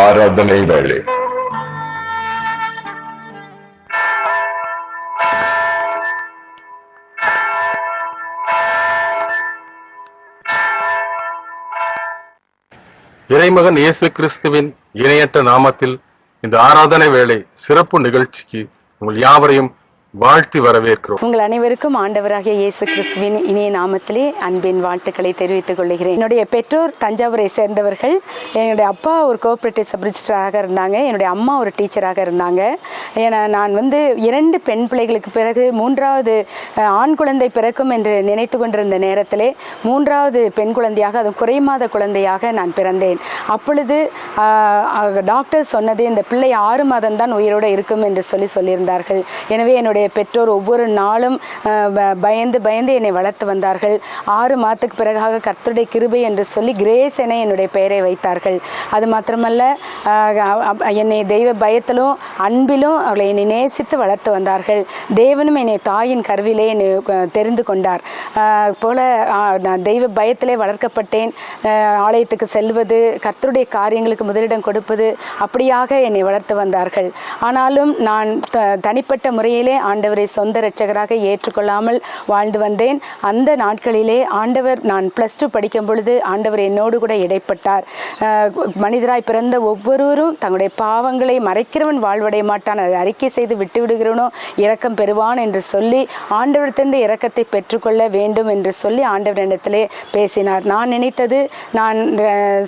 ஆராதனை வேளை. இறைமகன் இயேசு கிறிஸ்துவின் இணையற்ற நாமத்தில் இந்த ஆராதனை வேளை சிறப்பு நிகழ்ச்சிக்கு உங்கள் யாவரையும் வாழ்த்தி வரவேற்கிறோம். உங்கள் அனைவருக்கும் ஆண்டவராகிய இயேசு கிறிஸ்துவின் இனிய நாமத்திலே அன்பின் வாழ்த்துக்களை தெரிவித்துக் கொள்கிறேன். என்னுடைய பெற்றோர் தஞ்சாவூரை சேர்ந்தவர்கள். என்னுடைய அப்பா ஒரு கோஆபரேட்டிவ் சப் ரிஜிஸ்டராக இருந்தாங்க. என்னுடைய அம்மா ஒரு டீச்சராக இருந்தாங்க. நான் 2 பெண் பிள்ளைகளுக்கு பிறகு 3வது ஆண் குழந்தை பிறக்கும் என்று நினைத்து கொண்டிருந்த நேரத்திலே 3வது பெண் குழந்தையாக, அது குறைமாத குழந்தையாக நான் பிறந்தேன். அப்பொழுது டாக்டர் சொன்னது, இந்த பிள்ளை 6 மாதம்தான் உயிரோடு இருக்கும் என்று சொல்லியிருந்தார்கள். எனவே என்னுடைய பெற்றோர் ஒவ்வொரு நாளும் பயந்து என்னை வளர்த்து வந்தார்கள். 6 மாதத்துக்கு பிறகாக கர்த்தருடைய கிருபை என்று சொல்லி கிரேஸ் என என்னுடைய பெயரை வைத்தார்கள். அது மாத்திரமல்ல, என்னை தெய்வ பயத்திலும் அன்பிலும் அவளை என்னை நேசித்து வளர்த்து வந்தார்கள். தேவனும் என்னை தாயின் கருவிலே என்னை தெரிந்து கொண்டார் போல நான் தெய்வ பயத்திலே வளர்க்கப்பட்டேன். ஆலயத்துக்கு செல்வது, கர்த்தருடைய காரியங்களுக்கு முதலிடம் கொடுப்பது, அப்படியாக என்னை வளர்த்து வந்தார்கள். ஆனாலும் நான் தனிப்பட்ட முறையிலே ஆண்டவரை சொந்த இரட்சகராக ஏற்றுக்கொள்ளாமல் வாழ்ந்து வந்தேன். அந்த நாட்களிலே ஆண்டவர், நான் +2 படிக்கும் பொழுது ஆண்டவர் என்னோடு கூட இடைப்பட்டார். மனிதராய் பிறந்த ஒவ்வொருவரும் தங்களுடைய பாவங்களை மறைக்கிறவன் வாழ்வடைய மாட்டான், அதை அறிக்கை செய்து விட்டு விடுகிறவனோ இரக்கம் பெறுவான் என்று சொல்லி ஆண்டவரிடத்திலிருந்து இரக்கத்தை பெற்றுக்கொள்ள வேண்டும் என்று சொல்லி ஆண்டவரிடத்திலே பேசினார். நான் நினைத்தது, நான்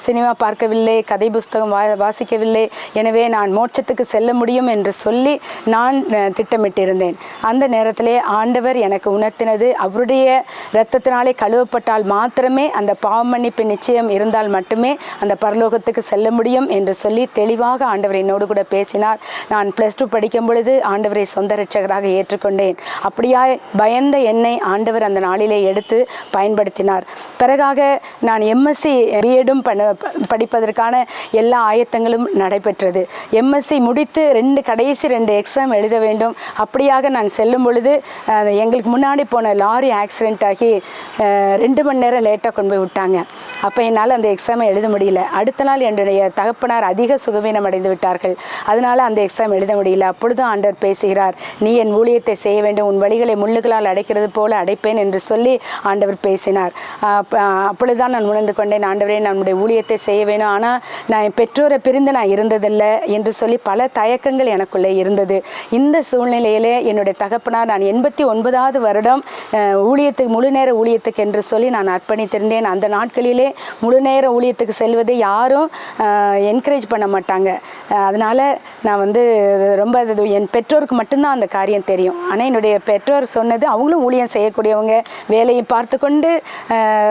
சினிமா பார்க்கவில்லை, கதை புஸ்தகம் வாசிக்கவில்லை, எனவே நான் மோட்சத்துக்கு செல்ல முடியும் என்று சொல்லி நான் திட்டமிட்டிருந்தேன். அந்த நேரத்திலே ஆண்டவர் எனக்கு உணர்த்தினது, அவருடைய இரத்தத்தினாலே கழுவப்பட்டால் மாத்திரமே, அந்த பாவ மன்னிப்பு நிச்சயம் இருந்தால் மட்டுமே அந்த பரலோகத்துக்கு செல்ல முடியும் என்று சொல்லி தெளிவாக ஆண்டவர் என்னோடு கூட பேசினார். நான் +2 படிக்கும் பொழுது ஆண்டவரை சொந்த இரட்சகராக ஏற்றுக்கொண்டேன். அப்படியாய் பயந்த என்னை ஆண்டவர் அந்த நாளிலே எடுத்து பயன்படுத்தினார். பிறகாக நான் MSc B.Edம் படிப்பதற்கான எல்லா ஆயத்தங்களும் நடைபெற்றது. MSc முடித்து கடைசி 2 எக்ஸாம் எழுத வேண்டும். அப்படியாக நான் செல்லும் பொழுது எங்களுக்கு முன்னாடி போன லாரி ஆக்சிடென்ட் ஆகி 2 மணி நேரம் லேட்டாக கொண்டு போய் விட்டாங்க. அப்போ என்னால் அந்த எக்ஸாமை எழுத முடியல. அடுத்த நாள் என்னுடைய தகப்பனார் அதிக சுகவீனம் அடைந்து விட்டார்கள். அதனால் அந்த எக்ஸாம் எழுத முடியல. அப்பொழுதும் ஆண்டவர் பேசுகிறார், நீ என் ஊழியத்தை செய்ய வேண்டும், உன் வழிகளை முள்ளுகளால் அடைக்கிறது போல அடைப்பேன் என்று சொல்லி ஆண்டவர் பேசினார். அப்பொழுதுதான் நான் உணர்ந்து கொண்டேன், ஆண்டவரே நம்முடைய ஊழியத்தை செய்ய வேணும், ஆனால் நான் பெற்றோரை பிரிந்து நான் இருந்ததில்லை என்று சொல்லி பல தயக்கங்கள் எனக்குள்ளே இருந்தது. இந்த சூழ்நிலையிலே என்னுடைய தகப்பனார், நான் 89வது வருடம் ஊழியத்துக்கு, முழு நேர ஊழியத்துக்கு என்று சொல்லி நான் அர்ப்பணித்திருந்தேன். அந்த நாட்களிலே முழு நேர ஊழியத்துக்கு செல்வதை யாரும் என்கரேஜ் பண்ண மாட்டாங்க. அதனால் நான் ரொம்ப என் பெற்றோருக்கு மட்டும்தான் அந்த காரியம் தெரியும். ஆனால் என்னுடைய பெற்றோர் சொன்னது, அவங்களும் ஊழியம் செய்யக்கூடியவங்க, வேலையை பார்த்து கொண்டு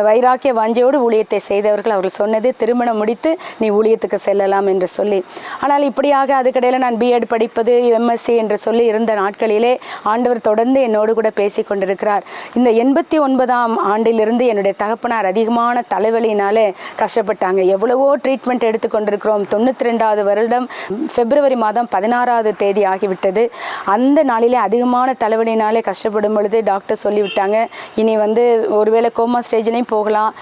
வைராக்கிய வாஞ்சையோடு ஊழியத்தை செய்தவர்கள். அவர்கள் சொன்னது, திருமணம் முடித்து நீ ஊழியத்துக்கு செல்லலாம் என்று சொல்லி. ஆனால் இப்படியாக அதுக்கடையில் நான் B.Ed படிப்பது, MSc என்று சொல்லி இருந்த நாட்களிலே ஆண்டவர் தொடர்ந்து என்னோடு கூட பேசி கொண்டிருக்கிறார். இந்த 89ஆம் ஆண்டிலிருந்து என்னுடைய தகப்பனார் அதிகமான தலைவலியினாலே கஷ்டப்பட்டாங்க. எவ்வளவோ ட்ரீட்மெண்ட் எடுத்துக்கொண்டிருக்கிறோம். 92வது வருடம் பிப்ரவரி மாதம் 16வது தேதி ஆகிவிட்டது. அந்த நாளிலே அதிகமான தலைவலியினாலே கஷ்டப்படும் பொழுது டாக்டர் சொல்லிவிட்டாங்க, இனி ஒருவேளை கோமா ஸ்டேஜ்லையும் போகலாம்,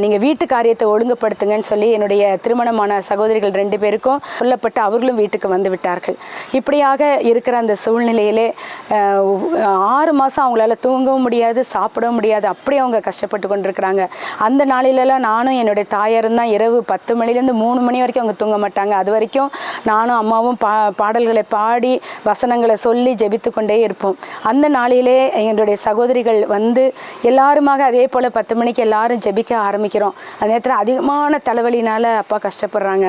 நீங்கள் வீட்டு காரியத்தை ஒழுங்குபடுத்துங்கன்னு சொல்லி என்னுடைய திருமணமான சகோதரிகள் 2 பேருக்கும் சொல்லப்பட்டு அவர்களும் வீட்டுக்கு வந்து விட்டார்கள். இப்படியாக இருக்கிற அந்த சூழ்நிலையிலே 6 மாதம் அவங்களால தூங்கவும் முடியாது, சாப்பிடவும் முடியாது, அப்படி அவங்க கஷ்டப்பட்டு கொண்டிருக்கிறாங்க. அந்த நாளிலெல்லாம் நானும் என்னுடைய தாயாரும் தான் இரவு 10 மணிலேருந்து 3 மணி வரைக்கும் அவங்க தூங்க மாட்டாங்க. அது வரைக்கும் நானும் அம்மாவும் பாடல்களை பாடி வசனங்களை சொல்லி ஜெபித்து கொண்டே இருப்போம். அந்த நாளிலே என்னுடைய சகோதரிகள் எல்லாருமாக அதே போல் 10 மணிக்கு எல்லாரும் ஜெபிக்க ஆரம்பிக்கிறோம். அந்த நேரத்தில் அதிகமான தலைவலினால் அப்பா கஷ்டப்படுறாங்க.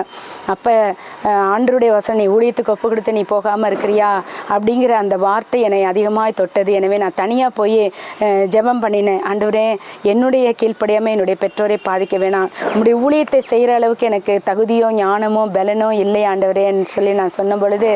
அப்போ ஆண்டவருடைய வசனம், நீ ஊழியத்துக்கு ஒப்பு கொடுத்து நீ போகாமல் இருக்கிறியா அப்படிங்கிற அந்த வார்த்தை என்னை அதிகமாக தொட்டது. எனவே நான் தனியாக போய் ஜெபம் பண்ணினேன். ஆண்டவரே, என்னுடைய கீழ்ப்படியாமல் என்னுடைய பெற்றோரை பாதிக்க வேணாம், உங்களுடைய ஊழியத்தை செய்கிற அளவுக்கு எனக்கு தகுதியோ ஞானமோ பலனோ இல்லை ஆண்டவரேன்னு சொல்லி நான் சொன்ன பொழுது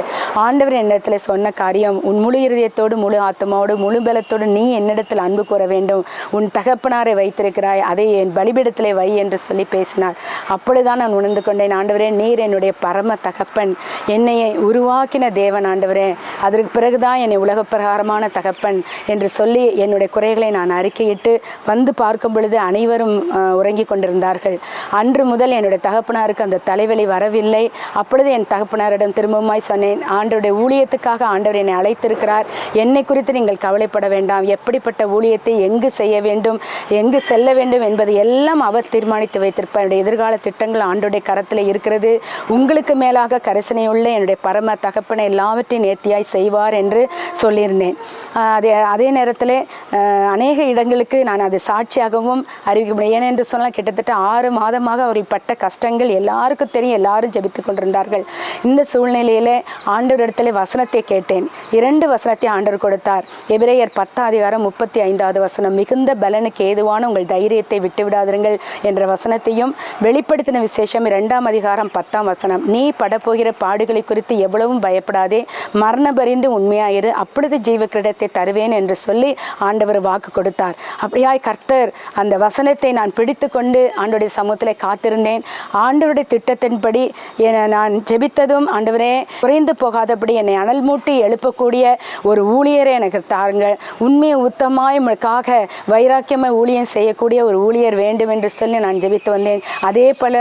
ஆண்டவர் என்னிடத்தில் சொன்ன காரியம், உன் முழு இருதயத்தோடு, முழு ஆத்மாவோடு, முழு பலத்தோடு நீ என்னிடத்தில் அன்பு கூற வேண்டும், உன் தகப்பனாரை வைத்திருக்கிறாய், அதை என் பலிபீடத்திலே வை என்று சொல்லி பேசினார். அப்பொழுதுதான் நான் உணர்ந்து கொண்டேன், ஆண்டவரே நீர் என்னுடைய பரம தகப்பன், என்னை உருவாக்கின தேவன் ஆண்டவரே, அதற்கு பிறகுதான் என்னை உலகப்பிரகாரமான தகப்பன் என்று சொல்லி என்னுடைய குறைகளை நான் அறிக்கையிட்டு வந்து பார்க்கும் பொழுது அனைவரும் உறங்கிக் கொண்டிருந்தார்கள். அன்று முதல் என்னுடைய தகப்பனாருக்கு அந்த தலைவலி வரவில்லை. அப்பொழுது என் தகப்பனாரிடம் திரும்பவுமாய் சொன்னேன், ஆண்டவருடைய ஊழியத்துக்காக ஆண்டவர் என்னை அழைத்திருக்கிறார், என்னை குறித்து நீங்கள் கவலைப்பட வேண்டாம், எப்படிப்பட்ட ஊழியத்தை எங்கு செய்ய வேண்டும், எங்கு செல்ல வேண்டும் என்பது எல்லாம் அவர் தீர்மானித்து வைத்திருப்பார். என்னுடைய எதிர்கால திட்டங்கள் ஆண்டவருடைய கரத்தில் இருக்கிறது, உங்களுக்கு மேலாக கரிசனையுள்ள என்னுடைய பரம தகப்பனை எல்லாவற்றையும் நேர்த்தியாய் செய்வார் என்று சொல்லியிருந்தேன். அதே நேரத்தில் அநேக இடங்களுக்கு நான் அது சாட்சியாகவும் அறிவிக்க முடியும். ஏனென்று சொன்னால் கிட்டத்தட்ட 6 மாதமாக அவர்கள் பட்ட கஷ்டங்கள் எல்லாருக்கும் தெரியும், எல்லாரும் ஜெபித்து கொண்டிருந்தார்கள். இந்த சூழ்நிலையிலே ஆண்டவரிடத்தில் வசனத்தை கேட்டேன். 2 வசனத்தை ஆண்டவர் கொடுத்தார். எபிரேயர் 10:35 மிகுந்த பலனுக்கு ஏதுவான உங்கள் தைரியத்தை விட்டுவிடாதிருங்கள் என்ற வசனத்தையும், வெளிப்படுத்தின விசேஷம் 2:10 நீ படப்போகிற பாடுகளை குறித்து எவ்வளவும் பயப்படாதே, மரணபரிந்து உண்மையாயிரு, அப்பொழுது ஜீவ கிரீடத்தை தருவேன் என்று சொல்லி ஆண்டவர் வாக்கு கொடுத்தார். அப்படியாய் கர்த்தர் அந்த வசனத்தை நான் பிடித்து கொண்டு ஆண்டவருடைய சமூகத்தில் காத்திருந்தேன். ஆண்டவருடைய திட்டத்தின்படி நான் ஜெபித்ததும், ஆண்டவரே குறைந்து போகாதபடி என்னை அனல் மூட்டி எழுப்பக்கூடிய ஒரு ஊழியரை எனக்கு தாருங்கள், உண்மையை உத்தமாய் உங்களுக்காக வைராக்கியமாக ஊழியம் செய்யக்கூடிய ஒரு ஊழியர் வேண்டும் என்று சொல்லி நான் ஜெபித்து வந்தேன். அதே போல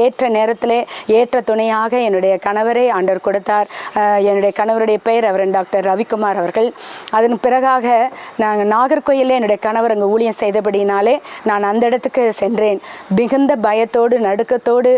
ஏற்ற நேரத்தில் ஏற்ற துணையாக என்னுடைய கணவரை ஆண்டவர் கொடுத்தார். என்னுடைய கணவருடைய பெயர் அவர் டாக்டர் ரவிக்குமார் அவர்கள். அதன் பிறகாக நாங்கள் நாகர்கோயிலில் என்னுடைய கணவர் அங்கே ஊழியம் செய்தபடினாலே நான் அந்த இடத்துக்கு சென்றேன். மிகுந்த பயத்தோடு, நடுக்கத்தோடு,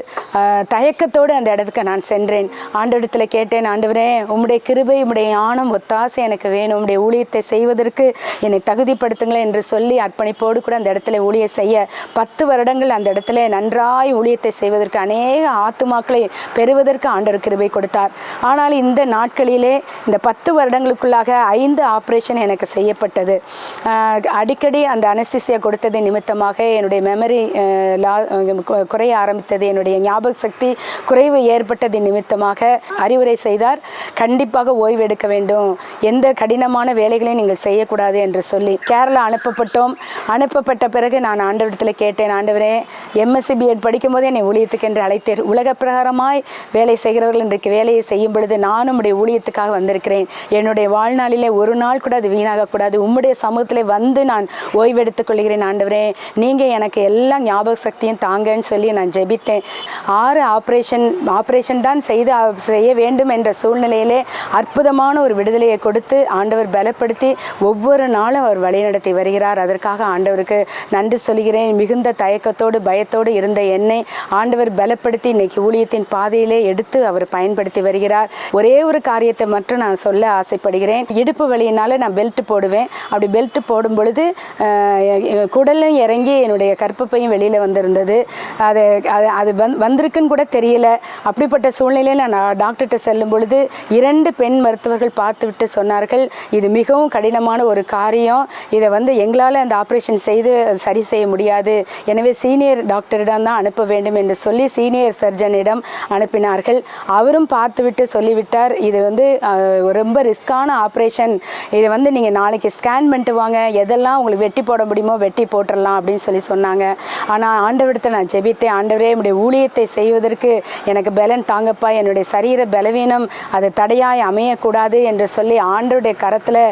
தயக்கத்தோடு அந்த இடத்துக்கு நான் சென்றேன். ஆண்டவரிடத்தில் கேட்டேன், ஆண்டவரே உம்முடைய கிருபை, உம்முடைய ஞானம், ஒத்தாசை எனக்கு வேணும், உம்முடைய ஊழியத்தை செய்வதற்கு என்னை தகுதிப்படுத்துங்களேன் என்று சொல்லி அர்ப்பணிப்போடு கூட அந்த இடத்துல ஊழிய செய்ய 10 வருடங்கள் அந்த இடத்துல நன்றாய் ஊழியத்தை செய்வதற்கு, அநேக ஆத்துமாக்களை பெறுவதற்கு ஆண்டவர் கிருபை கொடுத்தார். ஆனால் இந்த நாட்களிலே இந்த 10 வருடங்களுக்குள்ளாக 5 ஆப்ரேஷன் எனக்கு செய்யப்பட்டது. அடிக்கடி அந்த அனஸ்தீசியா கொடுத்தது நிமித்தமாக என்னுடைய மெமரி குறைய ஆரம்பித்தது, என்னுடைய ஞாபக சக்தி குறைவு ஏற்பட்டது நிமித்தமாக அறிவுரை செய்தார், கண்டிப்பாக ஓய்வு எடுக்க வேண்டும், எந்த கடினமான வேலைகளையும் நீங்கள் செய்யக்கூடாது என்று சொல்லி கேரளா அனுப்பப்பட்டோம். அனுப்பப்பட்ட பிறகு நான் ஆண்டவரிடத்தில் கேட்டேன், ஆண்டவரே எம்எஸ்சி பிஎட் படிக்கும் போதே என்னை ஊழியத்துக்கு என்று அழைத்தேன், உலக பிரகாரமாய் வேலை செய்கிறவர்கள் இன்றைக்கு வேலையை செய்யும் பொழுது நானும் உடைய ஊழியத்துக்காக வந்திருக்கிறேன், என்னுடைய வாழ்நாளிலே ஒரு நாள் கூட அது வீணாகக்கூடாது, உம்முடைய சமூகத்தில் வந்து நான் ஓய்வெடுத்துக் கொள்கிறேன் ஆண்டவரே, நீங்கள் எனக்கு எல்லா ஞாபக சக்தியும் தாங்கன்னு சொல்லி நான் ஜெபித்தேன். 6 ஆப்ரேஷன் தான் செய்ய வேண்டும் என்ற சூழ்நிலையிலே அற்புதமான ஒரு விடுதலையை கொடுத்து ஆண்டவர் பலப்படுத்தி ஒவ்வொரு நாளும் அவர் வழிநடத்தி வருகிறார். அதற்காக ஆண்டவருக்கு நன்றி சொல்கிறேன். மிகுந்த தயக்கத்தோடு பயத்தோடு இருந்த என்னை ஆண்டவர் பலப்படுத்தி இன்னைக்கு ஊழியத்தின் பாதையிலே எடுத்து அவர் பயன்படுத்தி வருகிறார். ஒரே ஒரு காரியத்தை மட்டும் நான் சொல்ல ஆசைப்படுகிறேன். இடுப்பு வலியினால நான் பெல்ட் போடுவேன். அப்படி பெல்ட் போடும் பொழுது குடலும் இறங்கி என்னுடைய கர்ப்பப்பையும் வெளியில் வந்திருந்தது. அது வந்திருக்குன்னு கூட தெரியல. அப்படிப்பட்ட சூழ்நிலையில் நான் டாக்டர்கிட்ட செல்லும் பொழுது 2 பெண் மருத்துவர்கள் பார்த்துவிட்டு சொன்னார்கள், இது மிகவும் கடினமான ஒரு காரியம், இதை எங்களால் அந்த ஆப்ரேஷன் செய்து சரி செய்ய முடியாது, எனவே சீனியர் டாக்டரிடம் தான் அனுப்ப வேண்டும் என்று சொல்லி சீனியர் சர்ஜனிடம் அனுப்பினார்கள். அவரும் பார்த்துவிட்டு சொல்லிவிட்டார், இது ரொம்ப ரிஸ்கான ஆப்ரேஷன், இதை நீங்கள் நாளைக்கு ஸ்கேன் பண்ணிட்டு வாங்க, எதெல்லாம் உங்களுக்கு வெட்டி போட முடியுமோ வெட்டி போட்டுடலாம் அப்படின்னு சொல்லி சொன்னாங்க. ஆனால் ஆண்டவரிடத்தை நான் ஜெபித்தேன், ஆண்டவரே என்னுடைய ஊழியத்தை செய்வதற்கு எனக்கு பலன் தாங்கப்பா, என்னுடைய சரீர பலவீனம் அது தடையாய் அமையக்கூடாது என்று சொல்லி ஆண்டவருடைய கரத்தில்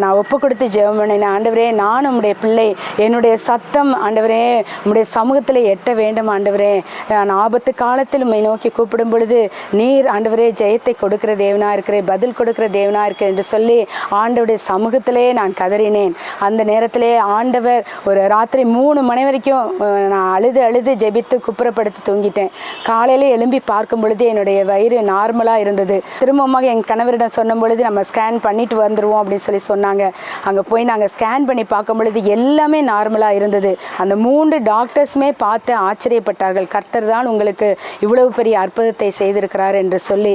நான் ஒப்பு கொடுத்து ஜெபம் பண்ணினேன். ஆண்டவரே நான் உம்முடைய பிள்ளை, என்னுடைய சத்தம் ஆண்டவரே உம்முடைய சமூகத்தில் எட்ட வேண்டும் ஆண்டவரே, நான் ஆபத்து காலத்தில் உம்மை நோக்கி கூப்பிடும் பொழுது நீர் ஆண்டவரே ஜெயத்தை கொடுக்கிற தேவனாக இருக்கிறேன், பதில் கொடுக்கிற தேவனாக இருக்கிறேன் என்று சொல்லி ஆண்டவருடைய சமூகத்திலே நான் கதறினேன். அந்த நேரத்திலே ஆண்டவர் ஒரு ராத்திரி 3 மணி வரைக்கும் நான் அழுது ஜெபித்து குப்புறப்படுத்தி தூங்கிட்டேன். காலையில் எழும்பி பார்க்கும் பொழுது என்னுடைய வயிறு நார்மலாக இருந்தது. திரும்பமாக என் கணவரிடம் சொன்ன பொழுது நம்ம ஸ்கேன் பண்ணிட்டு வந்துடுவோம் அப்படின்னு சொல்லி சொன்னாங்க. அங்கே போய் நாங்கள் ஸ்கேன் பண்ணி பார்க்கும் பொழுது எல்லாமே நார்மலாக இருந்தது. அந்த 3 டாக்டர்ஸுமே பார்த்து ஆச்சரியப்பட்டார்கள், கர்த்தர் தான் உங்களுக்கு இவ்வளவு பெரிய அற்புதத்தை செய்திருக்கிறார் என்று சொல்லி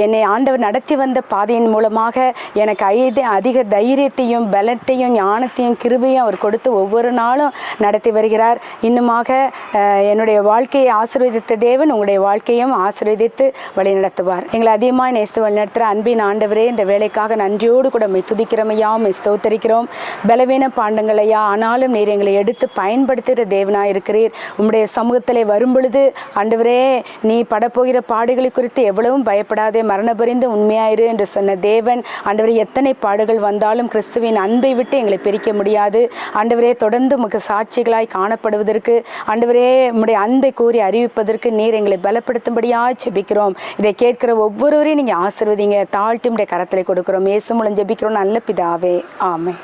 என்னை ஆண்டவர் நடத்தி வந்த பாதையின் மூலமாக எனக்கு அதிக தைரியத்தையும் பலத்தையும் ஞானத்தையும் கிருபையும் அவர் கொடுத்து ஒவ்வொரு நாளும் நடத்தி வருகிறார். இன்னுமாக என்னுடைய வாழ்க்கையை ஆசீர்வதித்த தேவன் உங்களுடைய வாழ்க்கையும் ஆசீர்வதித்து வழி நடத்துவார். எங்களை அதிகமாக நேசித்து வழி நடத்துகிற அன்பின் ஆண்டவரே, இந்த வேலைக்காக நன்றியோடு கூட மை துதிக்கிறமையா, மை ஸ்தோத்தரிக்கிறோம். பலவீன பாண்டங்களையா, ஆனாலும் நீர் எங்களை எடுத்து பயன்படுத்துகிற தேவனாக இருக்கிறீர். உம்முடைய சமூகத்தில் வரும் பொழுது ஆண்டவரே நீ படப்போகிற பாடுகளை குறித்து எவ்வளவும் பயப்படாதே, மரணபரிந்து உண்மையாயிரு என்று சொன்ன தேவன் ஆண்டவரே, எத்தனை பாடுகள் வந்தாலும் கிறிஸ்துவின் அன்பை விட்டு எங்களை பிரிக்க முடியாது. ஆண்டவரே, தொடர்ந்து உமக்கு சாட்சிகளாய் காணப்படுவதற்கு, ஆண்டவரே, உம்முடைய அன்பை கூறி அறிவிப்பதற்கு நீர் எங்களை பலப்படுத்தும்படியாக ஜெபிக்கிறோம். இதை கேட்கிற ஒவ்வொருவரையும் நீங்க ஆசீர்வதிங்க. தாழ்த்தி உம்முடைய கரத்திலே கொடுக்கிறோம். இயேசு மூலம் ஜெபிக்கிறோம் நல்ல பிதாவே, ஆமென்.